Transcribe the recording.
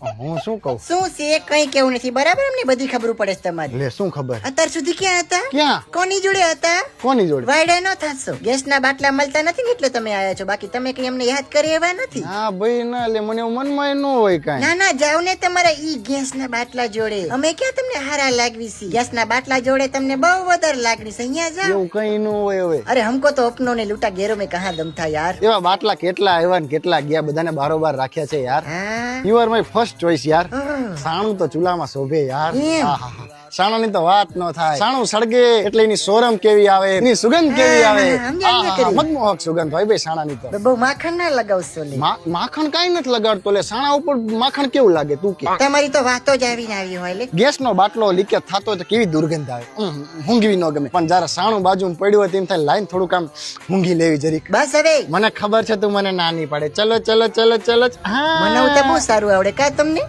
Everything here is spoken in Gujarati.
હું શું કહું? શું છે કઈ કેવું નથી બરાબર અમને બધી ખબર પડે છે તમારી. લે શું ખબર? અત્યાર સુધી ક્યાં હતા? ક્યાં? કોની જોડે હતા? કોની જોડે? વાયડા ન થશો. ગેસના બાટલા મળતા નથી ને એટલે તમે આયા છો, બાકી તમે કઈ અમને યાદ કરી એવા નથી. હા ભાઈ ના, લે મને એવું મનમાં ન હોય કાંઈ. ના ના જાવ ને તમારા ઈ ગેસના બાટલા જોડે. અમે ક્યાં તમને હારા લાગવી છે? ગેસના બાટલા જોડે તમને બહુ વધારે લાગણી છે. અહીંયા જાઓ. એવું કઈ ન હોય હવે. અરે हमको तो अपनों ने लूटा घेरों में कहाँ दम था यार. એવા બાટલા કેટલા આવ્યા ને કેટલા ગયા, બધાને બારોબાર રાખ્યા છે યાર. हाँ you are my first choice યાર. हाँ. સાણું તો ચૂલામાં શોભે યાર. એમ. આહાહા. સાણાની તો વાત ન થાય. સાણું સળગે એટલે એની સોરમ કેવી આવે, એની સુગંધ કેવી આવે. સમજાય ને કરી. મનમોહક સુગંધ હોય ભાઈ સાણાની તો. બહુ માખણ ના લગાવશો લે. માખણ કાઈ નથી લગાડતો લે. સાણા ઉપર માખણ કેવું લાગે તું કે? તમારી તો વાતો જ આવીને આવી હોય લે. ગેસનો બાટલો લીકેજ થતો હોય તો કેવી દુર્ગંધ આવે. ઊંઘવી ન ગમે, પણ જયારે સાણું બાજુ પડ્યું હોય તેમ થાય લાઈન થોડુંક આમ ઊંઘી લેવી જરીક. બસ હવે મને ખબર છે તું મને ના નહીં પાડે. ચલો ચલો ચલો ચલો. હા મને તો બહુ સારું આવડે કા તમને.